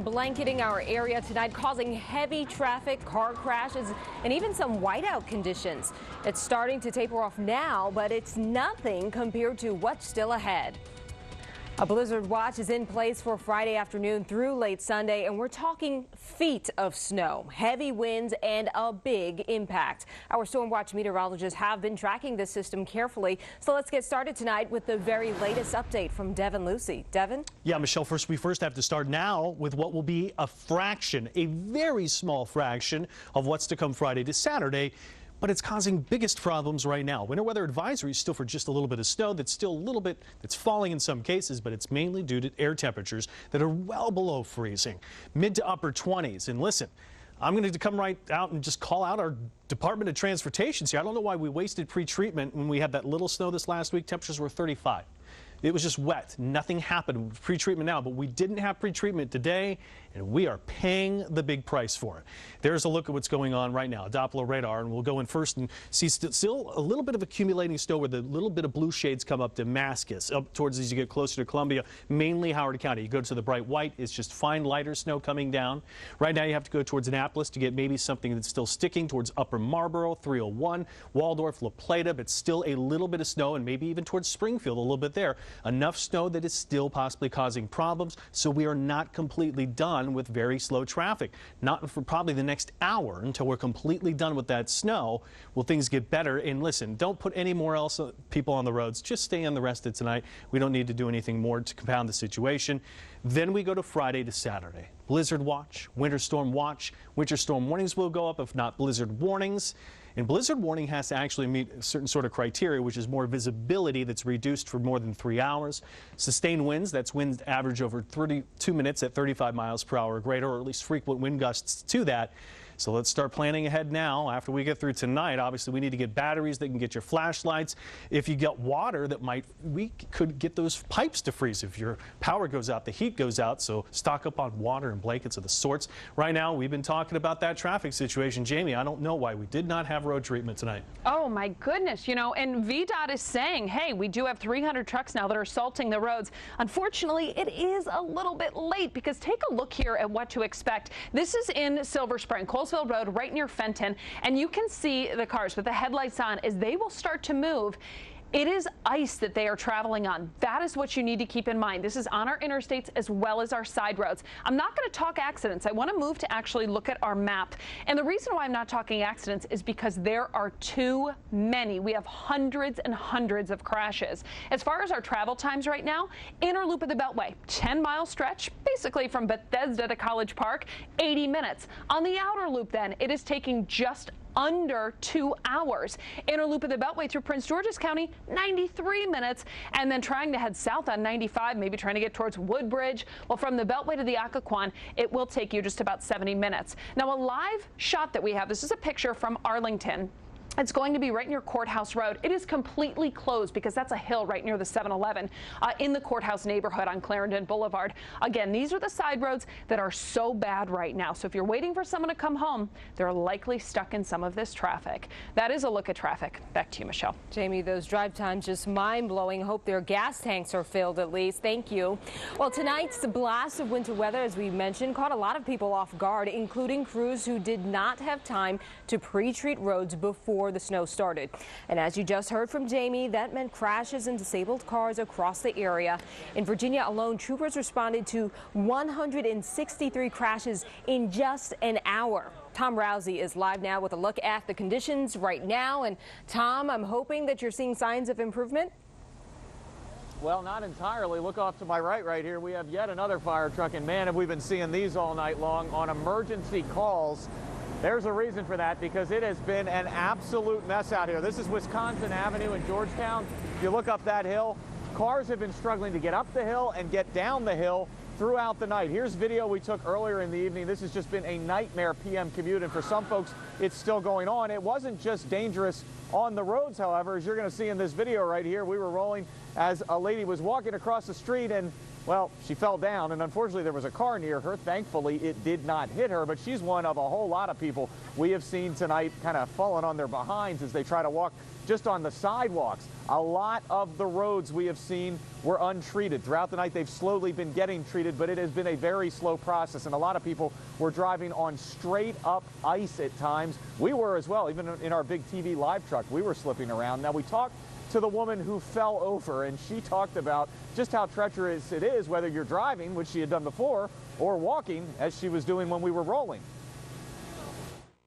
Blanketing our area tonight, causing heavy traffic, car crashes, and even some whiteout conditions. It's starting to taper off now, but it's nothing compared to what's still ahead. A blizzard watch is in place for Friday afternoon through late Sunday, and we're talking feet of snow, heavy winds, and a big impact. Our Storm Watch meteorologists have been tracking this system carefully, so let's get started tonight with the very latest update from Devin Lucy. Devin? Yeah, Michelle, we first have to start now with what will be a fraction, a very small fraction of what's to come Friday to Saturday. But it's causing biggest problems right now. Winter weather advisory is still for just a little bit of snow. That's still a little bit, that's falling in some cases, but it's mainly due to air temperatures that are well below freezing, mid to upper 20s. And listen, I'm going to come right out and just call out our Department of Transportation here. I don't know why we wasted pre-treatment when we had that little snow this last week. Temperatures were 35. It was just wet. Nothing happened with pre-treatment now, but we didn't have pre-treatment today, and we are paying the big price for it. There's a look at what's going on right now, Doppler radar, and we'll go in first and see still a little bit of accumulating snow where the little bit of blue shades come up Damascus, up towards as you get closer to Columbia, mainly Howard County. You go to the bright white, it's just fine lighter snow coming down. Right now you have to go towards Annapolis to get maybe something that's still sticking towards Upper Marlboro, 301, Waldorf, La Plata, but still a little bit of snow, and maybe even towards Springfield a little bit there. Enough snow that is still possibly causing problems, so we are not completely done with very slow traffic. Not for probably the next hour until we're completely done with that snow. Will things get better? And listen, don't put any more people on the roads. Just stay on the rest of tonight. We don't need to do anything more to compound the situation. Then we go to Friday to Saturday. Blizzard watch, winter storm watch. Winter storm warnings will go up, if not blizzard warnings. And blizzard warning has to actually meet a certain sort of criteria, which is more visibility that's reduced for more than 3 hours. Sustained winds, that's winds average over 32 minutes at 35 miles per hour or greater, or at least frequent wind gusts to that. So let's start planning ahead now. After we get through tonight, obviously we need to get batteries that can get your flashlights. If you get water we could get those pipes to freeze if your power goes out, the heat goes out. So stock up on water and blankets of the sorts. Right now, we've been talking about that traffic situation. Jamie, I don't know why we did not have road treatment tonight. Oh my goodness, and VDOT is saying, hey, we do have 300 trucks now that are salting the roads. Unfortunately, it is a little bit late because take a look here at what to expect. This is in Silver Spring, Colesville Road, right near Fenton, and you can see the cars with the headlights on as they will start to move. It is ice that they are traveling on. That is what you need to keep in mind. This is on our interstates as well as our side roads. I'm not going to talk accidents. I want to move to actually look at our map. And the reason why I'm not talking accidents is because there are too many. We have hundreds and hundreds of crashes. As far as our travel times right now, inner loop of the Beltway, 10-mile stretch, basically from Bethesda to College Park, 80 minutes. On the outer loop then, it is taking just under 2 hours. Inner loop of the Beltway through Prince George's County, 93 minutes. And then trying to head south on 95, maybe trying to get towards Woodbridge. Well, from the Beltway to the Occoquan, it will take you just about 70 minutes. Now, a live shot that we have, this is a picture from Arlington. It's going to be right near Courthouse Road. It is completely closed because that's a hill right near the 7-Eleven in the Courthouse neighborhood on Clarendon Boulevard. Again, these are the side roads that are so bad right now. So if you're waiting for someone to come home, they're likely stuck in some of this traffic. That is a look at traffic. Back to you, Michelle. Jamie, those drive times just mind-blowing. Hope their gas tanks are filled at least. Thank you. Well, tonight's blast of winter weather, as we mentioned, caught a lot of people off guard, including crews who did not have time to pre-treat roads before the snow started. And as you just heard from Jamie, that meant crashes and disabled cars across the area. In Virginia alone, troopers responded to 163 crashes in just an hour. Tom Rousey is live now with a look at the conditions right now. And Tom, I'm hoping that you're seeing signs of improvement. Well, not entirely. Look off to my right here. We have yet another fire truck, and man, have we been seeing these all night long on emergency calls. There's a reason for that, because it has been an absolute mess out here. This is Wisconsin Avenue in Georgetown. If you look up that hill, cars have been struggling to get up the hill and get down the hill throughout the night. Here's video we took earlier in the evening. This has just been a nightmare PM commute, and for some folks, it's still going on. It wasn't just dangerous on the roads, however, as you're going to see in this video right here. We were rolling as a lady was walking across the street, and Well, she fell down, and unfortunately there was a car near her. Thankfully, it did not hit her, but she's one of a whole lot of people we have seen tonight kind of falling on their behinds as they try to walk just on the sidewalks. A lot of the roads we have seen were untreated. Throughout the night, they've slowly been getting treated, but it has been a very slow process, and a lot of people were driving on straight up ice at times. We were as well, even in our big TV live truck, we were slipping around. Now, we talked to the woman who fell over, and she talked about just how treacherous it is, whether you're driving, which she had done before, or walking, as she was doing when we were rolling.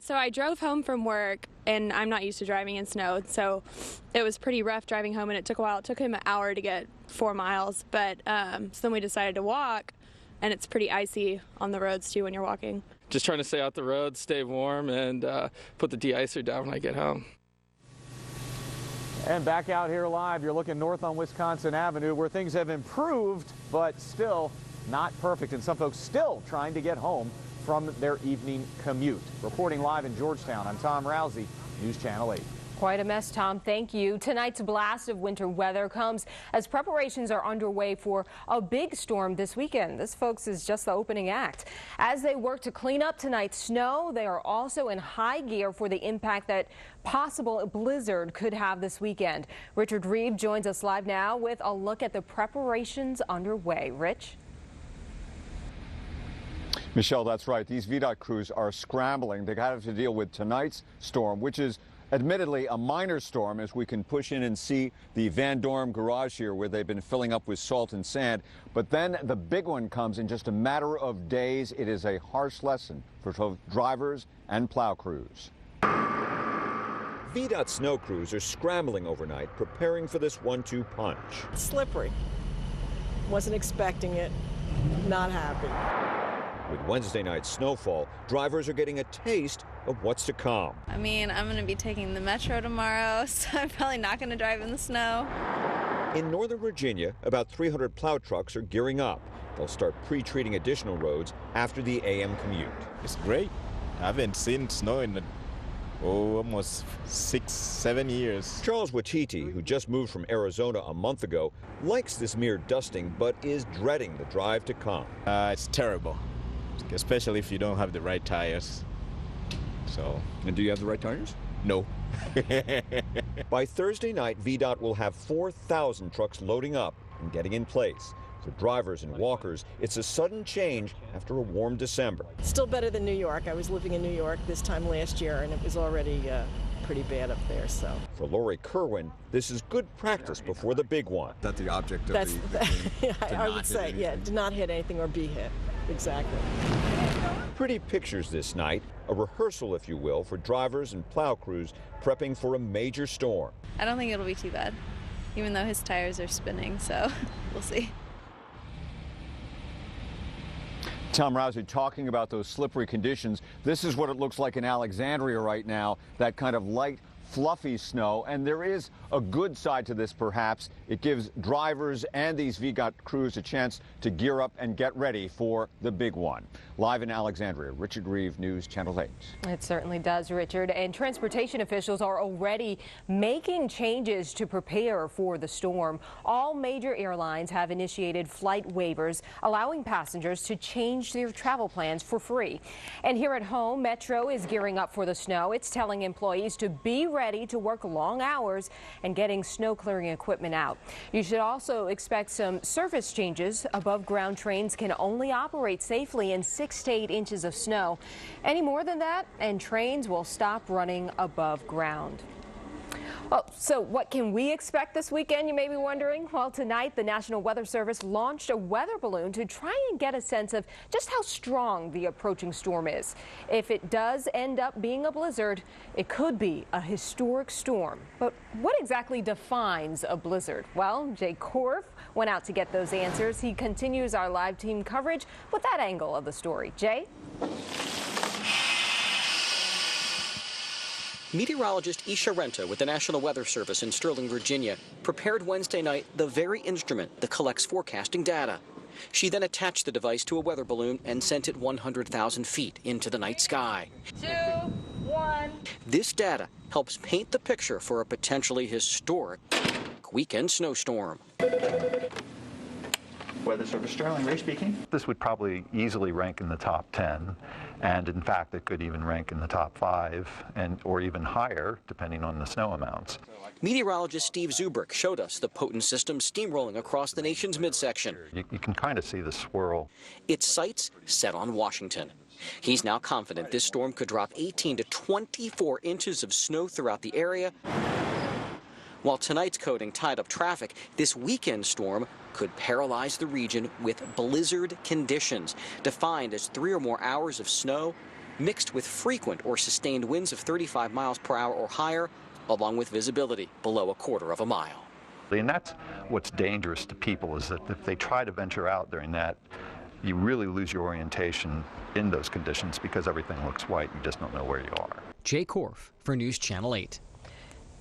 So I drove home from work, and I'm not used to driving in snow, so it was pretty rough driving home, and it took a while. It took him an hour to get 4 miles, but so then we decided to walk, and it's pretty icy on the roads too when you're walking. Just trying to stay out the road, stay warm, and put the de-icer down when I get home. And back out here live, you're looking north on Wisconsin Avenue, where things have improved, but still not perfect, and some folks still trying to get home from their evening commute. Reporting live in Georgetown, I'm Tom Rousey, News Channel 8. Quite a mess, Tom. Thank you. Tonight's blast of winter weather comes as preparations are underway for a big storm this weekend. This, folks, is just the opening act. As they work to clean up tonight's snow, they are also in high gear for the impact that possible blizzard could have this weekend. Richard Reeve joins us live now with a look at the preparations underway. Rich? Michelle, that's right. These VDOT crews are scrambling. They have to deal with tonight's storm, which is admittedly a minor storm, as we can push in and see the Van Dorm garage here where they've been filling up with salt and sand. But then the big one comes in just a matter of days. It is a harsh lesson for both drivers and plow crews. VDOT snow crews are scrambling overnight, preparing for this 1-2 punch. Slippery. Wasn't expecting it. Not happy. With Wednesday night's snowfall, drivers are getting a taste of what's to come. I mean, I'm going to be taking the metro tomorrow, so I'm probably not going to drive in the snow. In Northern Virginia, about 300 plow trucks are gearing up. They'll start pre-treating additional roads after the AM commute. It's great. I haven't seen snow in almost 6-7 years. Charles Watiti, who just moved from Arizona a month ago, likes this mere dusting, but is dreading the drive to come. It's terrible, especially if you don't have the right tires. So. And do you have the right tires? No. By Thursday night, VDOT will have 4,000 trucks loading up and getting in place. For drivers and walkers, it's a sudden change after a warm December. Still better than New York. I was living in New York this time last year, and it was already pretty bad up there. So. For Lori Kerwin, this is good practice before the big one. That's the object of yeah, I would say, yeah, do not hit anything or be hit. Exactly. Pretty pictures this night, a rehearsal, if you will, for drivers and plow crews prepping for a major storm. I don't think it'll be too bad, even though his tires are spinning, so we'll see. Tom Rousey talking about those slippery conditions. This is what it looks like in Alexandria right now, that kind of light, fluffy snow. And there is a good side to this, perhaps. It gives drivers and these VDOT crews a chance to gear up and get ready for the big one. Live in Alexandria, Richard Reeve, News Channel 8. It certainly does, Richard. And transportation officials are already making changes to prepare for the storm. All major airlines have initiated flight waivers, allowing passengers to change their travel plans for free. And here at home, Metro is gearing up for the snow. It's telling employees to be ready to work long hours and getting snow clearing equipment out. You should also expect some surface changes. Above ground trains can only operate safely in 6 to 8 inches of snow. Any more than that, and trains will stop running above ground. Well, so what can we expect this weekend, you may be wondering? Well, tonight, the National Weather Service launched a weather balloon to try and get a sense of just how strong the approaching storm is. If it does end up being a blizzard, it could be a historic storm. But what exactly defines a blizzard? Well, Jay Korf went out to get those answers. He continues our live team coverage with that angle of the story. Jay? Meteorologist Isha Renta with the National Weather Service in Sterling, Virginia, prepared Wednesday night the very instrument that collects forecasting data. She then attached the device to a weather balloon and sent it 100,000 feet into the night sky. 2, 1. This data helps paint the picture for a potentially historic weekend snowstorm. Weather Service. Sterling, Ray speaking. This would probably easily rank in the top 10, and in fact it could even rank in the top 5 or even higher depending on the snow amounts. Meteorologist Steve Zubrick showed us the potent system steamrolling across the nation's midsection. You can kind of see the swirl. Its sights set on Washington. He's now confident this storm could drop 18 to 24 inches of snow throughout the area. While tonight's coating tied up traffic, this weekend storm could paralyze the region with blizzard conditions, defined as 3 or more hours of snow mixed with frequent or sustained winds of 35 miles per hour or higher, along with visibility below 1/4 mile. And that's what's dangerous to people, is that if they try to venture out during that, you really lose your orientation in those conditions because everything looks white. You just don't know where you are. Jay Korf for News Channel 8.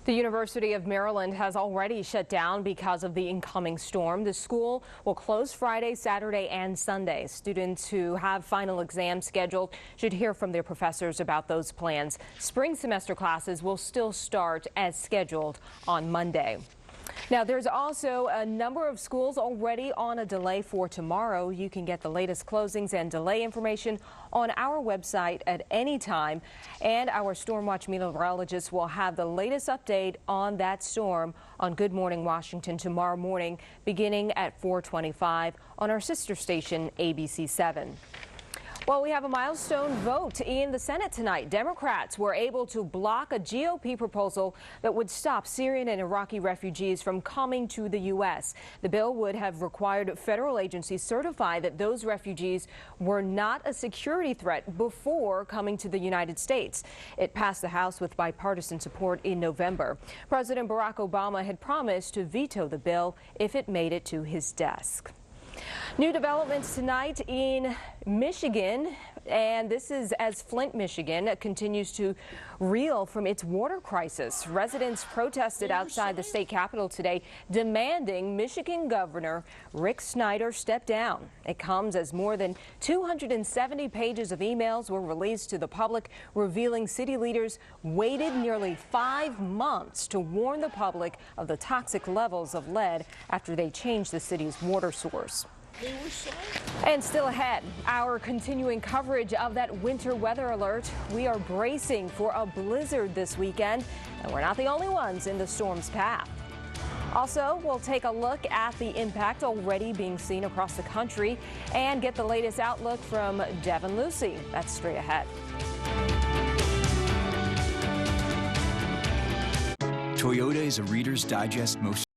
The University of Maryland has already shut down because of the incoming storm. The school will close Friday, Saturday, and Sunday. Students who have final exams scheduled should hear from their professors about those plans. Spring semester classes will still start as scheduled on Monday. Now, there's also a number of schools already on a delay for tomorrow. You can get the latest closings and delay information on our website at any time. And our Storm Watch meteorologist will have the latest update on that storm on Good Morning Washington tomorrow morning, beginning at 4:25 on our sister station, ABC 7. Well, we have a milestone vote in the Senate tonight. Democrats were able to block a GOP proposal that would stop Syrian and Iraqi refugees from coming to the U.S. The bill would have required federal agencies certify that those refugees were not a security threat before coming to the United States. It passed the House with bipartisan support in November. President Barack Obama had promised to veto the bill if it made it to his desk. New developments tonight in Michigan, and this is as Flint, Michigan continues to reel from its water crisis. Residents protested outside the state capitol today, demanding Michigan Governor Rick Snyder step down. It comes as more than 270 pages of emails were released to the public, revealing city leaders waited nearly 5 months to warn the public of the toxic levels of lead after they changed the city's water source. And still ahead, our continuing coverage of that winter weather alert. We are bracing for a blizzard this weekend, and we're not the only ones in the storm's path. Also, we'll take a look at the impact already being seen across the country and get the latest outlook from Devin Lucy. That's straight ahead. Toyota is a Reader's Digest most